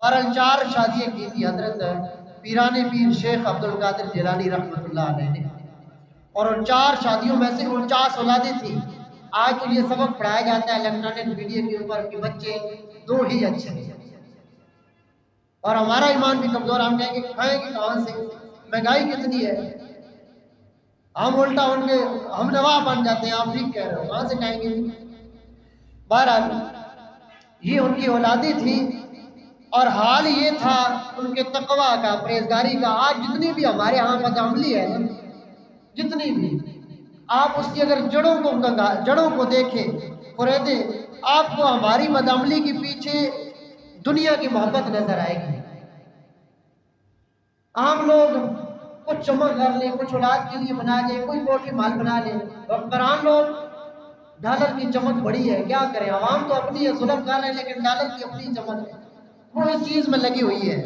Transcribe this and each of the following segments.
بہرحال 4 شادیاں کی تھی حضرت پیران پیر شیخ عبد القادر جیلانی رحمۃ اللہ علیہ نے، اور ان 4 شادیوں میں سے 49 اولادیں تھیں۔ آج تو یہ سبق پڑھایا جاتا ہے الیکٹرانک میڈیا کے اوپر کہ بچے 2 ہی اچھے ہیں، اور ہمارا ایمان بھی کمزور، ہم کہیں گے کھائیں گے کہاں سے، مہنگائی کتنی ہے، ہم الٹا ان کے ہم نوا بن جاتے ہیں۔ آپ ٹھیک کہہ رہے ہو، کہاں سے کھائیں گے؟ بہرحال یہ ان کی اولادیں تھیں، اور حال یہ تھا ان کے تقویٰ کا، پرہیزگاری کا۔ آج جتنی بھی ہمارے ہاں بدعملی ہے نا، جتنی بھی، آپ اس کی اگر جڑوں کو دیکھیں خریدیں، آپ کو ہماری بدعملی کے پیچھے دنیا کی محبت نظر آئے گی۔ عام لوگ کچھ چمک کر لیں، کچھ اولاد کے لیے بنا لیں، کوئی پولٹری مال بنا لیں، حکمران لوگ ڈالر کی چمک بڑی ہے، کیا کریں، عوام تو اپنی ہے، ظلم کر رہے ہیں، لیکن ڈالر کی اپنی چمک ہے، وہ اس چیز میں لگی ہوئی ہے۔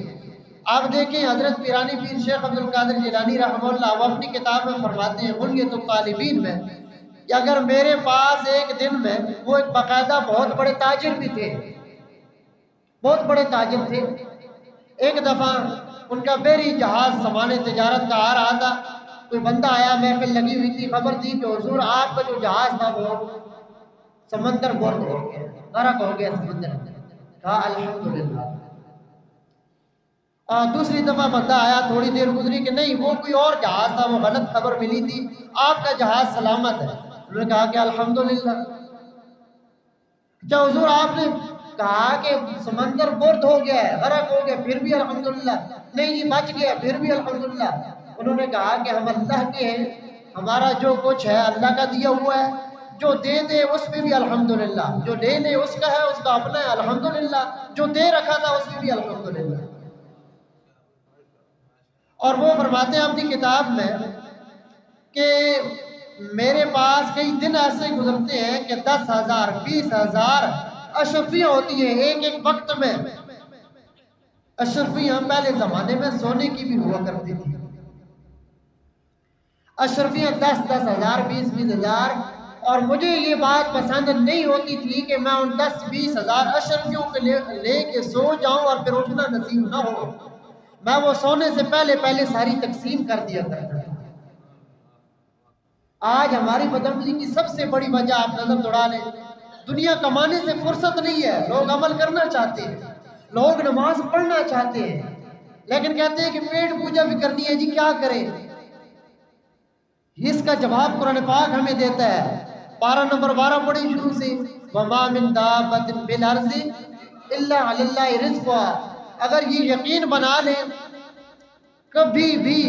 آپ دیکھیں حضرت پیرانی پیر شیخ عبد القادر جیلانی رحمہ اللہ وہ اپنی کتاب میں فرماتے ہیں بنیۃ الطالبین میں کہ اگر میرے پاس ایک دن میں، وہ ایک باقاعدہ بہت بڑے تاجر بھی تھے، بہت بڑے تاجر تھے، ایک دفعہ ان کا بحری جہاز سامان تجارت کا آ رہا تھا، کوئی بندہ آیا، محفل لگی ہوئی تھی، خبر دی کہ حضور آپ کا جو جہاز تھا وہ سمندر بورڈ ہو گیا، غرق ہو گیا سمندر میں۔ کہا الحمدللہ۔ دوسری دفعہ بندہ آیا، تھوڑی دیر گزری کہ نہیں وہ کوئی اور جہاز تھا، وہ غلط خبر ملی تھی، آپ کا جہاز سلامت ہے۔ انہوں نے کہا کہ الحمدللہ۔ اچھا حضور آپ نے کہا کہ سمندر بورڈ ہو گیا ہے، غرق ہو گیا، پھر بھی الحمدللہ۔ نہیں جی بچ گیا، پھر بھی الحمدللہ۔ انہوں نے کہا کہ ہم اللہ کے ہیں، ہمارا جو کچھ ہے اللہ کا دیا ہوا ہے، جو دے دے اس میں بھی الحمدللہ، جو لے لے اس کا ہے، اس کا اپنا ہے الحمدللہ، جو دے رکھا تھا اس میں بھی الحمدللہ۔ اور وہ فرماتے ہیں اپنی کتاب میں کہ میرے پاس کئی دن ایسے گزرتے ہیں کہ 10,000 20,000 اشرفیاں ہوتی ہیں ایک ایک وقت میں۔ اشرفیاں پہلے زمانے میں سونے کی بھی ہوا کرتی تھی، اشرفیاں 10,000 20,000، اور مجھے یہ بات پسند نہیں ہوتی تھی کہ میں ان 10,000 اشرفیوں کو لے کے سو جاؤں اور پھر اٹھنا نصیب نہ ہو، میں وہ سونے سے پہلے ساری تقسیم کر دیا کرتا تھا۔ آج ہماری بدعملی کی سب سے بڑی وجہ آپ نظر دوڑا لیں، دنیا کمانے سے فرصت نہیں ہے، لوگ عمل کرنا چاہتے ہیں، لوگ نماز پڑھنا چاہتے ہیں، لیکن کہتے ہیں کہ پیٹ پوجا بھی کرنی ہے، جی کیا کریں؟ اس کا جواب قرآن پاک ہمیں دیتا ہے، پارہ نمبر 12 پڑھی شروع سے، وَمَا مِن دَابَّةٍ فِي الْأَرْضِ إِلَّا عَلَى اللَّهِ رِزْقُهَا۔ اگر یہ یقین بنا لیں کبھی بھی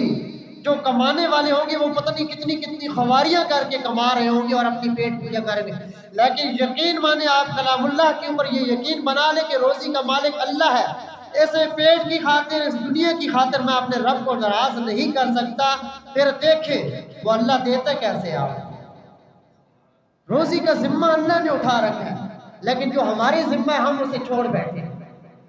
جو کمانے والے ہوں گے وہ پتہ نہیں کتنی کتنی خواریاں کر کے کما رہے ہوں گے اور اپنی پیٹ پوجا کریں گے، لیکن یقین مانے آپ کلام اللہ کے اوپر یہ یقین بنا لیں کہ روزی کا مالک اللہ ہے، ایسے پیٹ کی خاطر، اس دنیا کی خاطر میں اپنے رب کو ناراض نہیں کر سکتا۔ پھر دیکھیں وہ اللہ دیتا کیسے، آپ روزی کا ذمہ اللہ نے اٹھا رکھا ہے، لیکن جو ہمارے ذمہ ہے ہم اسے چھوڑ بیٹھے ہیں،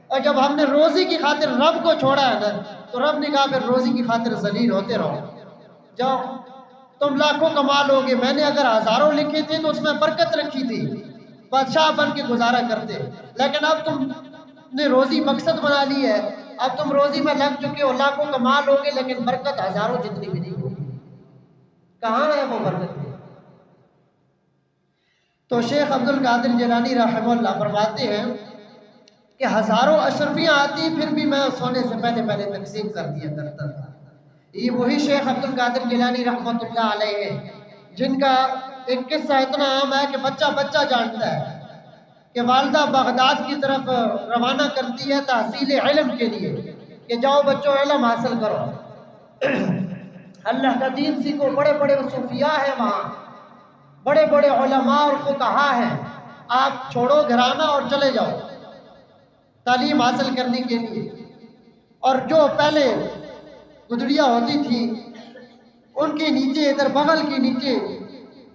اور جب ہم نے روزی کی خاطر رب کو چھوڑا ہے نا تو رب نے کہا پھر روزی کی خاطر ذلیل ہوتے رہو، جاؤ تم لاکھوں کما لو گے، میں نے اگر ہزاروں لکھے تھے تو اس میں برکت رکھی تھی، بادشاہ بن کے گزارا کرتے، لیکن اب تم نے روزی مقصد بنا لی ہے، اب تم روزی میں لگ چکے ہو، لاکھوں کما لو گے لیکن برکت ہزاروں جتنی بھی نہیں ہوگی، کہاں ہے وہ برکت؟ تو شیخ عبد القادر جیلانی رحمہ اللہ فرماتے ہیں کہ ہزاروں اشرفیاں آتی پھر بھی میں سونے سے پہلے تقسیم کر دیا کرتا تھا۔ یہ وہی شیخ عبد القادر جیلانی رحمۃ اللہ علیہ ہیں جن کا ایک قصہ اتنا عام ہے کہ بچہ جانتا ہے کہ والدہ بغداد کی طرف روانہ کرتی ہے تحصیل علم کے لیے کہ جاؤ بچوں علم حاصل کرو، اللہ کا دین سیکھو، بڑے بڑے صوفیاء ہیں وہاں، بڑے بڑے علماء اور فقہاء ہیں، آپ چھوڑو گھرانہ اور چلے جاؤ تعلیم حاصل کرنے کے لیے۔ اور جو پہلے گدڑیاں ہوتی تھی ان کے نیچے، ادھر بغل کے نیچے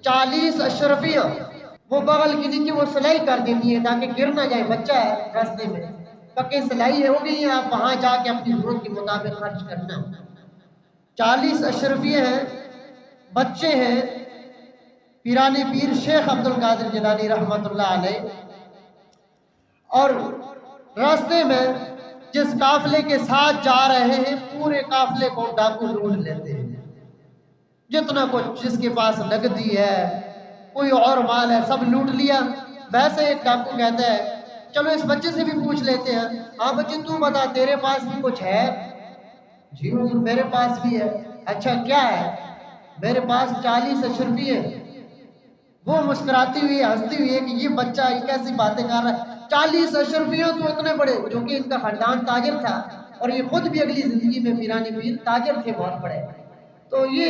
40 اشرفیاں، وہ بغل کے نیچے وہ سلائی کر دیتی ہیں تاکہ گر نہ جائے، بچہ ہے راستے میں، پکے سلائی ہو گئی ہیں، آپ وہاں جا کے اپنی ضرورت کے مطابق خرچ کرنا۔ 40 اشرفیاں ہیں، بچے ہیں، پیران پیر شیخ عبد القادر جیلانی رحمۃ اللہ علیہ، اور راستے میں جس قافلے کے ساتھ جا رہے ہیں پورے قافلے کو ڈاکو لوٹ لیتے ہیں، جتنا کچھ جس کے پاس نقدی ہے کوئی اور مال ہے سب لوٹ لیا۔ ویسے ایک ڈاکو کہتا ہے چلو اس بچے سے بھی پوچھ لیتے ہیں، ہاں بچے تو بتا تیرے پاس بھی کچھ ہے؟ جی حضور میرے پاس بھی ہے۔ اچھا کیا ہے؟ میرے پاس 40 اشرفی ہے۔ وہ مسکراتی ہوئی ہنستی ہوئی ہے کہ یہ بچہ یہ کیسی باتیں کر رہا ہے، 40 اشرفیوں تو اتنے بڑے، جو کہ ان کا خاندان تاجر تھا اور یہ خود بھی اگلی زندگی میں پیرانی پیر تاجر تھے بہت بڑے، تو یہ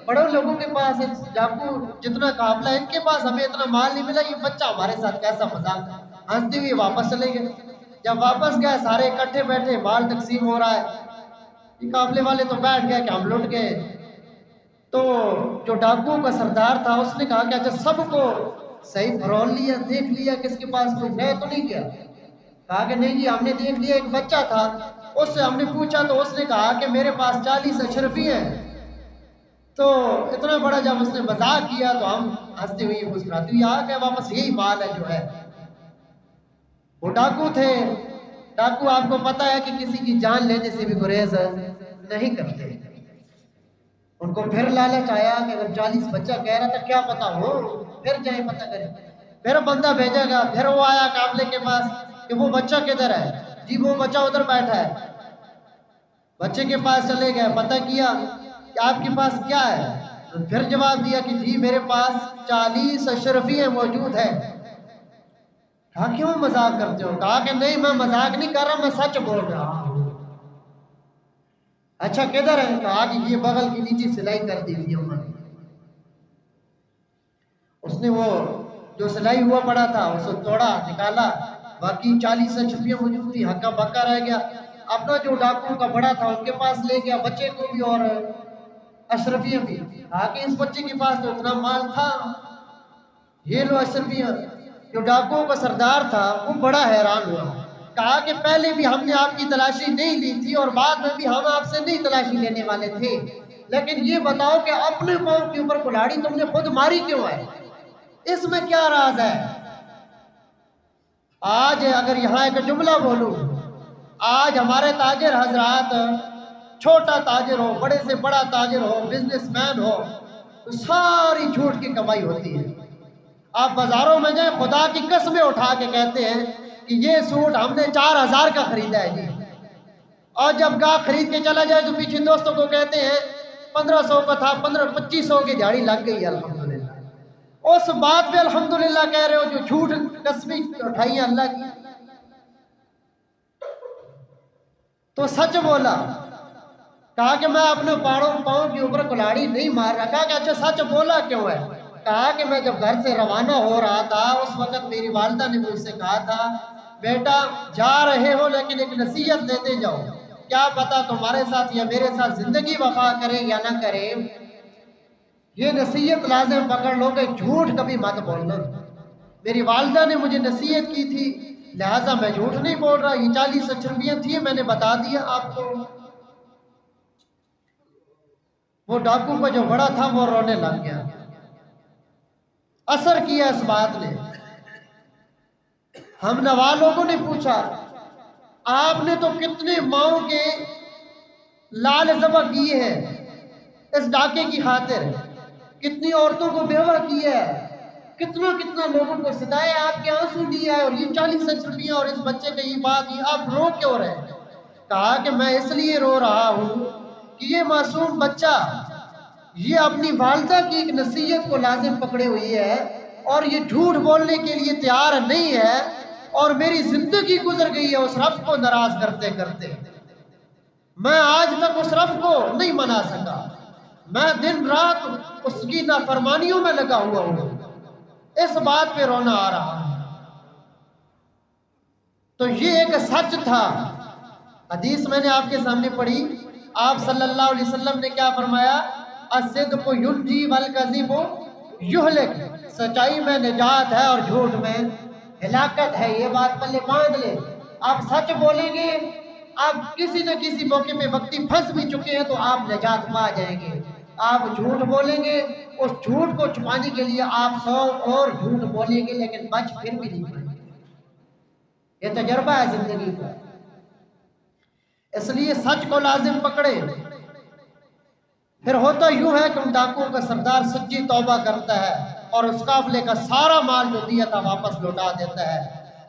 بڑے لوگوں کے پاس ڈاکو جتنا قافلہ ہے ان کے پاس ہمیں اتنا مال نہیں ملا، یہ بچہ ہمارے ساتھ کیسا مذاق۔ ہنستی ہوئی واپس چلے گئے۔ جب واپس گئے سارے اکٹھے بیٹھے مال تقسیم ہو رہا ہے، یہ قافلے والے تو بیٹھ گئے کہ ہم لٹ گئے۔ تو جو ڈاکو کا سردار تھا اس نے کہا کہ اچھا سب کو صحیح فرول لیا، دیکھ لیا کس کے پاس کوئی ہے تو نہیں کیا؟ کہا کہ نہیں جی ہم نے دیکھ لیا، ایک بچہ تھا اس سے ہم نے پوچھا تو اس نے کہا کہ میرے پاس 40 اشرفی ہیں۔ تو اتنا بڑا جب اس نے مذاق کیا تو ہم ہنستے ہوئے مسکراتے ہوئے آ گئے واپس، یہی مال ہے جو ہے۔ وہ ڈاکو تھے، ڈاکو آپ کو پتہ ہے کہ کسی کی جان لینے سے بھی گریز نہیں کرتے۔ ان کو پھر لالچ آیا کہ اگر 40 بچہ کہہ رہا تھا کیا پتا ہو، پھر جائیں پتہ کریں۔ پھر بندہ بھیجا گا، پھر وہ آیا قافلے کے پاس کہ وہ بچہ کدھر ہے؟ جی وہ بچہ ادھر بیٹھا ہے۔ بچے کے پاس چلے گئے، پتہ کیا کہ آپ کے پاس کیا ہے؟ پھر جواب دیا کہ جی میرے پاس 40 اشرفیاں موجود ہیں۔ کہا کیوں مذاق کرتے ہو؟ کہا کہ نہیں میں مذاق نہیں کر رہا، میں سچ بول رہا ہوں۔ اچھا کدھر ہے؟ کہا کہ یہ بغل کی نیچے سلائی کر دی ہوئی ہے۔ اس نے وہ جو سلائی ہوا پڑا تھا اس کو توڑا نکالا، باقی 40 اشرفیاں موجود تھی، ہکا بکا رہ گیا۔ اپنا جو ڈاکو کا بڑا تھا ان کے پاس لے گیا، بچے کو بھی اور اشرفیاں بھی۔ کہا کہ اس بچے کے پاس تو اتنا مال تھا، یہ لو اشرفیاں۔ جو ڈاکو کا سردار تھا وہ بڑا حیران ہوا، کہا کہ پہلے بھی ہم نے آپ کی تلاشی نہیں لی تھی اور بعد میں بھی ہم آپ سے نہیں تلاشی لینے والے تھے، لیکن یہ بتاؤ کہ اپنے پاؤں کے اوپر کلاڑی تم نے خود ماری کیوں ہے؟ اس میں کیا راز ہے؟ آج اگر یہاں ایک جملہ بولوں، آج ہمارے تاجر حضرات چھوٹا تاجر ہو، بڑے سے بڑا تاجر ہو، بزنس مین ہو، تو ساری جھوٹ کی کمائی ہوتی ہے۔ آپ بازاروں میں جائیں خدا کی قسمیں اٹھا کے کہتے ہیں کہ یہ سوٹ ہم نے 4000 کا خریدا ہے جی، اور جب گاہ خرید کے چلا جائے تو پیچھے دوستوں کو کہتے ہیں 1500 کا تھا، 2500 کی جھاڑی لگ گئی الحمدللہ۔ اس بات پہ الحمدللہ کہہ رہے ہو جو جھوٹ قسمیں اٹھائی ہیں اللہ کی۔ تو سچ بولا، کہا کہ میں اپنے پاؤں کے اوپر کلاڑی نہیں مار رہا۔ کہا کہ اچھا سچ بولا کیوں ہے؟ کہا کہ میں جب گھر سے روانہ ہو رہا تھا اس وقت میری والدہ نے مجھ سے کہا تھا بیٹا جا رہے ہو لیکن ایک نصیحت دیتے جاؤ، کیا پتا تمہارے ساتھ یا میرے ساتھ زندگی وفا کرے یا نہ کرے، یہ نصیحت لازم پکڑ لو کہ جھوٹ کبھی مت بولنا۔ میری والدہ نے مجھے نصیحت کی تھی لہٰذا میں جھوٹ نہیں بول رہا۔ یہ 40 اشرفیاں تھیں میں نے بتا دیا آپ کو۔ وہ ڈاکو کا جو بڑا تھا وہ رونے لگ گیا، اثر کیا اس بات نے۔ ہم نوا لوگوں نے پوچھا آپ نے تو کتنے ماؤں کے لال ذبح کیے ہیں اس ڈاکے کی خاطر، کتنی عورتوں کو بیوہ کیا ہے، کتنا لوگوں کو ستایا، آپ کے آنسو دیا ہے، اور یہ 40 اشرفیاں اور اس بچے کا یہ بات، یہ آپ رو کیوں رہے ہیں؟ کہا کہ میں اس لیے رو رہا ہوں کہ یہ معصوم بچہ یہ اپنی والدہ کی ایک نصیحت کو لازم پکڑے ہوئی ہے اور یہ جھوٹ بولنے کے لیے تیار نہیں ہے، اور میری زندگی گزر گئی ہے اس رب کو ناراض کرتے کرتے۔ میں آج تک اس رب کو نہیں منا سکا، میں دن رات اس کی نافرمانیوں میں لگا ہوا ہوں، اس بات پہ رونا آ رہا ہے۔ تو یہ ایک سچ تھا۔ حدیث میں نے آپ کے سامنے پڑھی، آپ صلی اللہ علیہ وسلم نے کیا فرمایا؟ الصدق ینجی والکذب یہلک، سچائی میں نجات ہے اور جھوٹ میں ہلاکت ہے۔ یہ بات پلے باندھ لے، آپ سچ بولیں گے، آپ کسی نہ کسی موقع پہ وقتی پھنس بھی چکے ہیں تو آپ نجات پا جائیں گے۔ آپ جھوٹ بولیں گے، اس جھوٹ کو چھپانے کے لیے آپ 100 اور جھوٹ بولیں گے لیکن بچ پھر بھی نہیں پائیں گے۔ یہ تجربہ ہے زندگی کا۔ اس لیے سچ کو لازم پکڑے. پھر ہوتا یوں ہے کہ ان ڈاکوؤں کا سردار سچی توبہ کرتا ہے اور اس قافلے کا سارا مال جو دیا تھا واپس لوٹا دیتا ہے،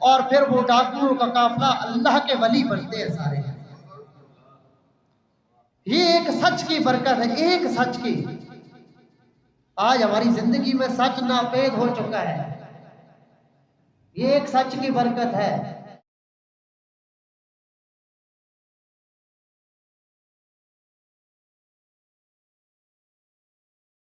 اور پھر وہ ڈاکوؤں کا قافلہ اللہ کے ولی بنتے ہیں سارے. یہ ایک سچ کی برکت ہے، ایک سچ کی. آج ہماری زندگی میں سچ ناپید ہو چکا ہے. یہ ایک سچ کی برکت ہے.